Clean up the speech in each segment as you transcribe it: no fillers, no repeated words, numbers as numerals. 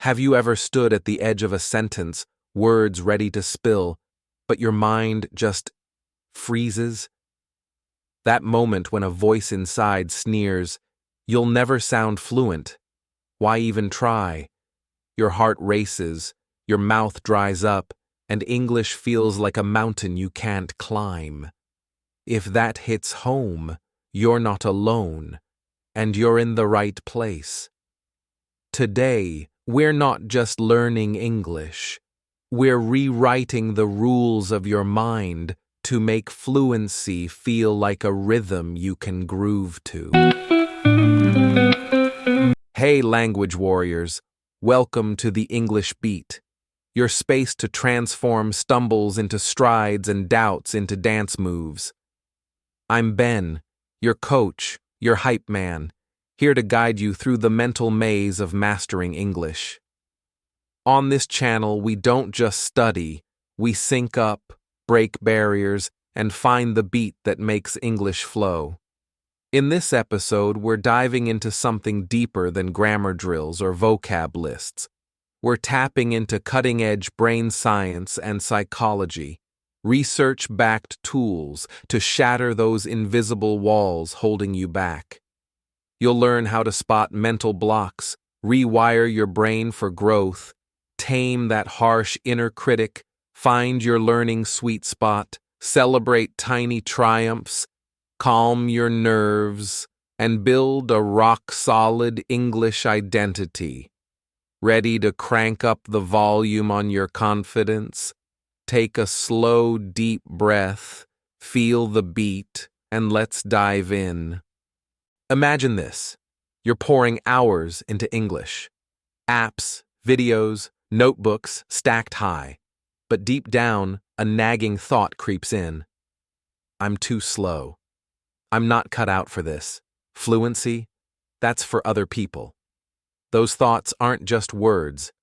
Have you ever stood at the edge of a sentence, words ready to spill, but your mind just freezes? That moment when a voice inside sneers, "You'll never sound fluent. Why even try?" Your heart races, your mouth dries up, and English feels like a mountain you can't climb. If that hits home, you're not alone, and you're in the right place. Today, we're not just learning English. We're rewriting the rules of your mind to make fluency feel like a rhythm you can groove to. Hey, language warriors, welcome to the English Beat, your space to transform stumbles into strides and doubts into dance moves. I'm Ben, your coach, your hype man, here to guide you through the mental maze of mastering English. On this channel, we don't just study, we sync up, break barriers, and find the beat that makes English flow. In this episode, we're diving into something deeper than grammar drills or vocab lists. We're tapping into cutting-edge brain science and psychology, research-backed tools to shatter those invisible walls holding you back. You'll learn how to spot mental blocks, rewire your brain for growth, tame that harsh inner critic, find your learning sweet spot, celebrate tiny triumphs, calm your nerves, and build a rock-solid English identity. Ready to crank up the volume on your confidence? Take a slow, deep breath, feel the beat, and let's dive in. Imagine this. You're pouring hours into English. Apps, videos, notebooks stacked high. But deep down, a nagging thought creeps in. I'm too slow. I'm not cut out for this. Fluency? That's for other people. Those thoughts aren't just words.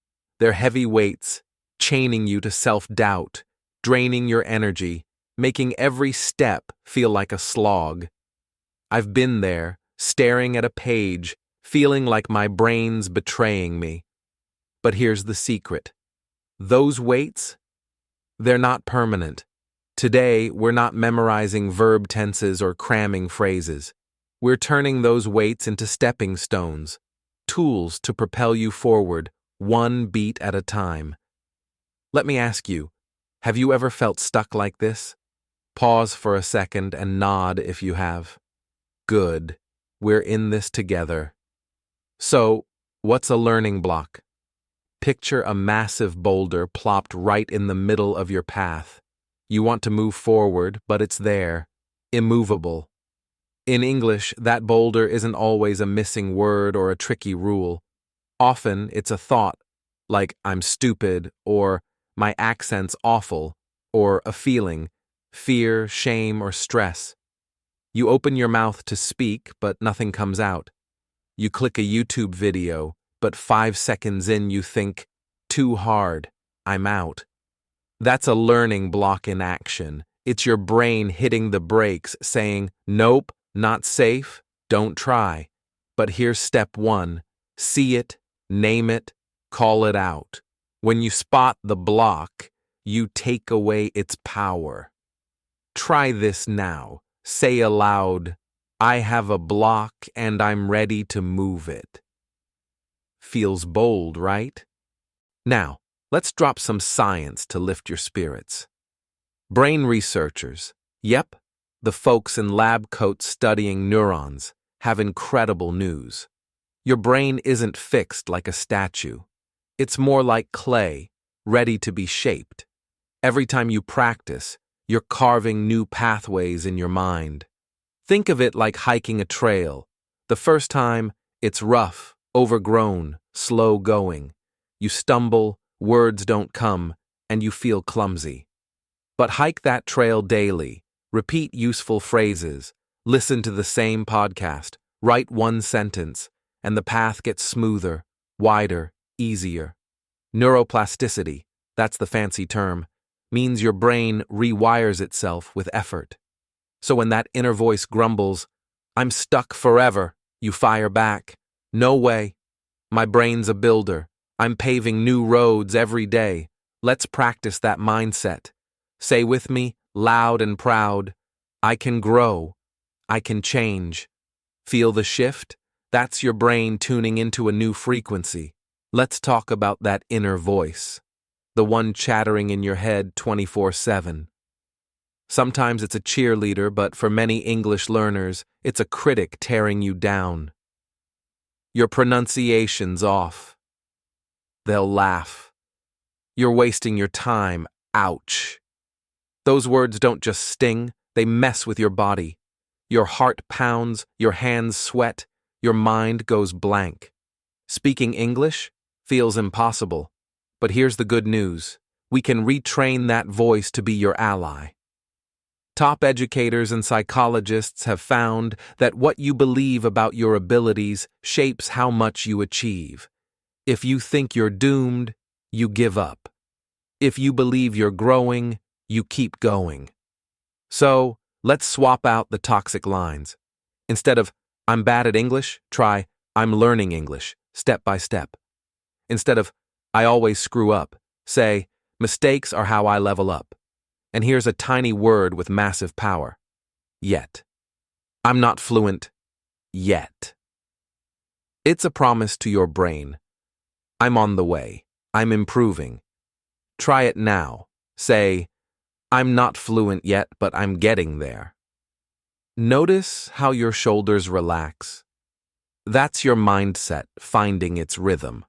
They're heavy weights, chaining you to self-doubt, draining your energy, making every step feel like a slog. I've been there, staring at a page, feeling like my brain's betraying me. But here's the secret. Those weights? They're not permanent. Today, we're not memorizing verb tenses or cramming phrases. We're turning those weights into stepping stones, tools to propel you forward, one beat at a time. Let me ask you, have you ever felt stuck like this? Pause for a second and nod if you have. Good. We're in this together. So, what's a learning block? Picture a massive boulder plopped right in the middle of your path. You want to move forward, but it's there, immovable. In English, that boulder isn't always a missing word or a tricky rule. Often, it's a thought, like I'm stupid, or my accent's awful, or a feeling, fear, shame, or stress. You open your mouth to speak, but nothing comes out. You click a YouTube video, but 5 seconds in you think, too hard, I'm out. That's a learning block in action. It's your brain hitting the brakes, saying, nope, not safe, don't try. But here's step 1. See it, name it, call it out. When you spot the block, you take away its power. Try this now. Say aloud, I have a block and I'm ready to move it. Feels bold, right? Now, let's drop some science to lift your spirits. Brain researchers, yep, the folks in lab coats studying neurons, have incredible news. Your brain isn't fixed like a statue. It's more like clay, ready to be shaped. Every time you practice, you're carving new pathways in your mind. Think of it like hiking a trail. The first time, it's rough, overgrown, slow going. You stumble, words don't come, and you feel clumsy. But hike that trail daily, repeat useful phrases, listen to the same podcast, write one sentence, and the path gets smoother, wider, easier. Neuroplasticity, that's the fancy term, means your brain rewires itself with effort. So when that inner voice grumbles, I'm stuck forever, you fire back, no way. My brain's a builder. I'm paving new roads every day. Let's practice that mindset. Say with me, loud and proud, I can grow. I can change. Feel the shift? That's your brain tuning into a new frequency. Let's talk about that inner voice, the one chattering in your head 24/7. Sometimes it's a cheerleader, but for many English learners, it's a critic tearing you down. Your pronunciation's off. They'll laugh. You're wasting your time. Ouch. Those words don't just sting, they mess with your body. Your heart pounds, your hands sweat, your mind goes blank. Speaking English feels impossible. But here's the good news. We can retrain that voice to be your ally. Top educators and psychologists have found that what you believe about your abilities shapes how much you achieve. If you think you're doomed, you give up. If you believe you're growing, you keep going. So, let's swap out the toxic lines. Instead of, I'm bad at English, try, I'm learning English, step by step. Instead of, I always screw up, say, mistakes are how I level up. And here's a tiny word with massive power. Yet. I'm not fluent yet. It's a promise to your brain. I'm on the way. I'm improving. Try it now. Say, I'm not fluent yet, but I'm getting there. Notice how your shoulders relax. That's your mindset finding its rhythm.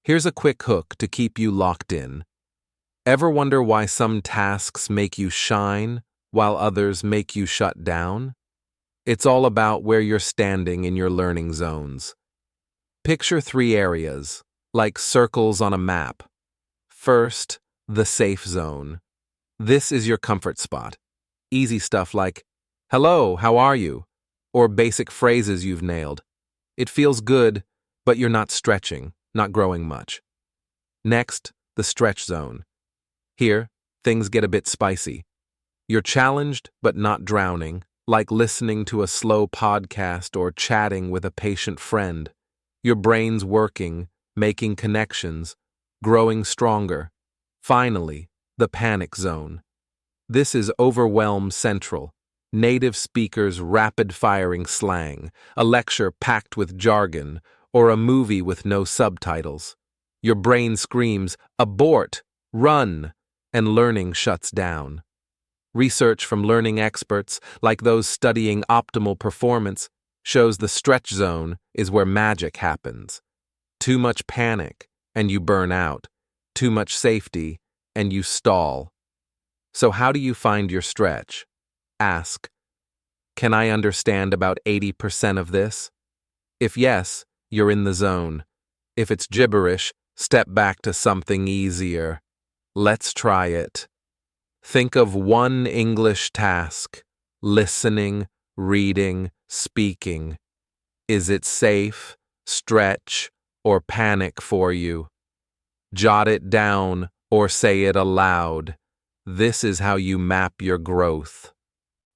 Here's a quick hook to keep you locked in. Ever wonder why some tasks make you shine while others make you shut down? It's all about where you're standing in your learning zones. Picture 3 areas, like circles on a map. First, the safe zone. This is your comfort spot. Easy stuff like, hello, how are you? Or basic phrases you've nailed. It feels good, but you're not stretching, not growing much. Next, the stretch zone. Here, things get a bit spicy. You're challenged but not drowning, like listening to a slow podcast or chatting with a patient friend. Your brain's working, making connections, growing stronger. Finally, the panic zone. This is overwhelm central. Native speakers rapid-firing slang, a lecture packed with jargon, or a movie with no subtitles. Your brain screams, abort, run, and learning shuts down. Research from learning experts, like those studying optimal performance, shows the stretch zone is where magic happens. Too much panic, and you burn out. Too much safety, and you stall. So how do you find your stretch? Ask, can I understand about 80% of this? If yes, you're in the zone. If it's gibberish, step back to something easier. Let's try it. Think of one English task, listening, reading, speaking. Is it safe, stretch, or panic for you? Jot it down or say it aloud. This is how you map your growth.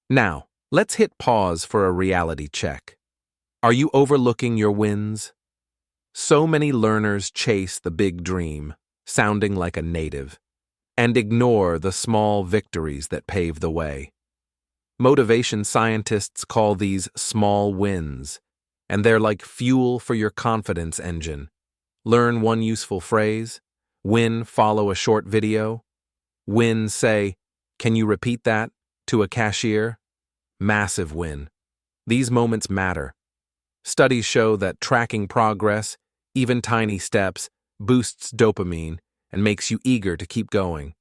Now, let's hit pause for a reality check. Are you overlooking your wins? So many learners chase the big dream, sounding like a native, and ignore the small victories that pave the way. Motivation scientists call these small wins, and they're like fuel for your confidence engine. Learn one useful phrase, win, follow a short video, win, say, can you repeat that, to a cashier? Massive win. These moments matter. Studies show that tracking progress, even tiny steps, boosts dopamine and makes you eager to keep going.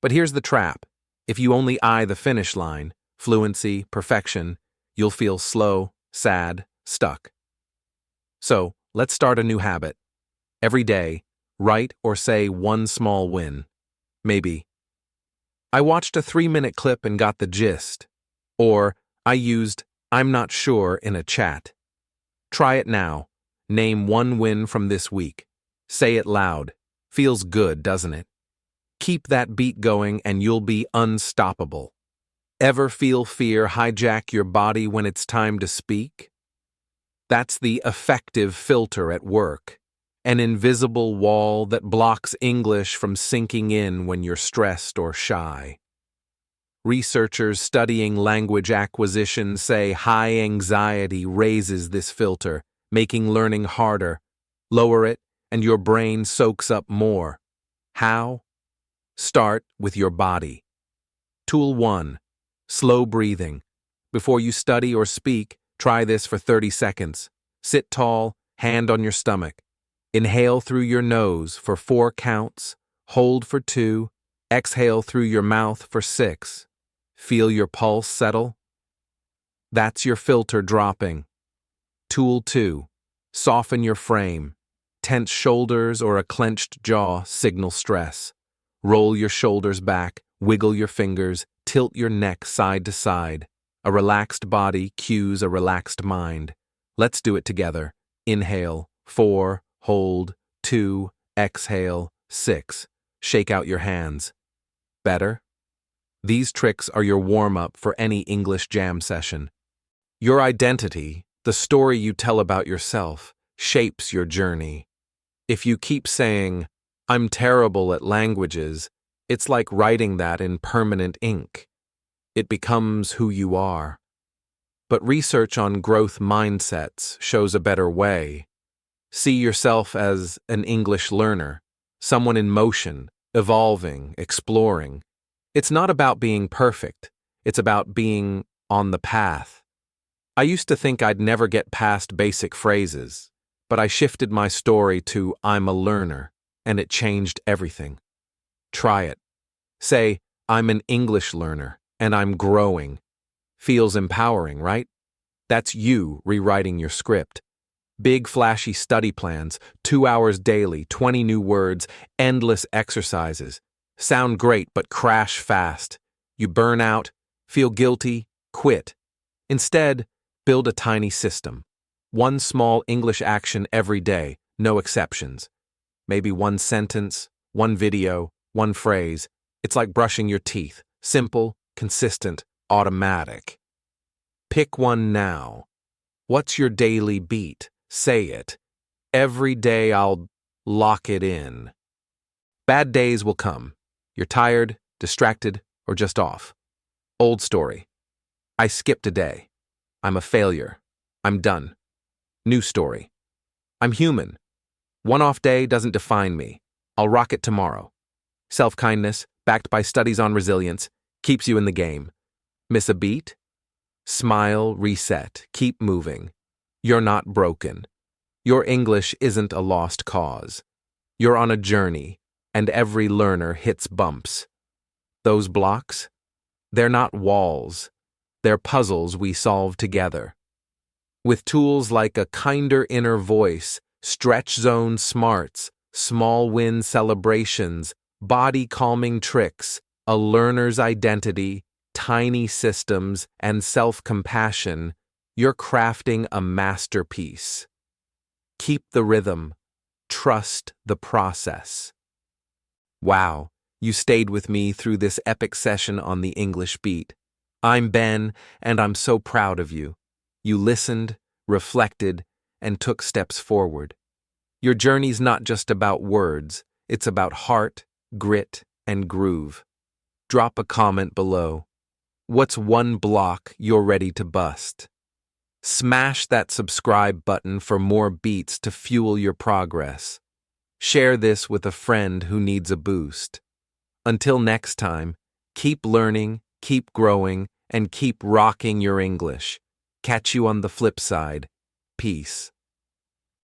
But here's the trap. If you only eye the finish line, fluency, perfection, you'll feel slow, sad, stuck. So, let's start a new habit. Every day, write or say one small win. Maybe, I watched a 3-minute clip and got the gist. Or, I used, I'm not sure in a chat. Try it now. Name one win from this week. Say it loud. Feels good, doesn't it? Keep that beat going and you'll be unstoppable. Ever feel fear hijack your body when it's time to speak? That's the affective filter at work. an invisible wall that blocks English from sinking in when you're stressed or shy. Researchers studying language acquisition say high anxiety raises this filter, making learning harder. Lower it, and your brain soaks up more. How? Start with your body. Tool 1. Slow breathing. Before you study or speak, try this for 30 seconds. Sit tall, hand on your stomach. Inhale through your nose for 4 counts, hold for 2, exhale through your mouth for 6. Feel your pulse settle? That's your filter dropping. Tool 2. Soften your frame. Tense shoulders or a clenched jaw signal stress. Roll your shoulders back, wiggle your fingers, tilt your neck side to side. A relaxed body cues a relaxed mind. Let's do it together. Inhale, 4, hold, 2, exhale, 6. Shake out your hands. Better? These tricks are your warm-up for any English jam session. Your identity, the story you tell about yourself, shapes your journey. If you keep saying, "I'm terrible at languages," it's like writing that in permanent ink. It becomes who you are. But research on growth mindsets shows a better way. See yourself as an English learner, someone in motion, evolving, exploring. It's not about being perfect. It's about being on the path. I used to think I'd never get past basic phrases, but I shifted my story to "I'm a learner," and it changed everything. Try it. Say, "I'm an English learner, and I'm growing." Feels empowering, right? That's you rewriting your script. Big flashy study plans, 2 hours daily, 20 new words, endless exercises. Sound great, but crash fast. You burn out, feel guilty, quit. Instead, build a tiny system. One small English action every day, no exceptions. Maybe one sentence, one video, one phrase. It's like brushing your teeth. Simple, consistent, automatic. Pick one now. What's your daily beat? Say it. Every day I'll lock it in. Bad days will come. You're tired, distracted, or just off. Old story. I skipped a day. I'm a failure. I'm done. New story. I'm human. One off day doesn't define me. I'll rock it tomorrow. Self-kindness, backed by studies on resilience, keeps you in the game. Miss a beat? Smile, reset, keep moving. You're not broken. Your English isn't a lost cause. You're on a journey, and every learner hits bumps. Those blocks? They're not walls. They're puzzles we solve together. With tools like a kinder inner voice, stretch zone smarts, small win celebrations, body calming tricks, a learner's identity, tiny systems, and self-compassion, you're crafting a masterpiece. Keep the rhythm. Trust the process. Wow, you stayed with me through this epic session on the English Beat. I'm Ben, and I'm so proud of you. You listened, reflected, and took steps forward. Your journey's not just about words, it's about heart, grit, and groove. Drop a comment below. What's one block you're ready to bust? Smash that subscribe button for more beats to fuel your progress. Share this with a friend who needs a boost. Until next time, keep learning, keep growing, and keep rocking your English. Catch you on the flip side. Peace.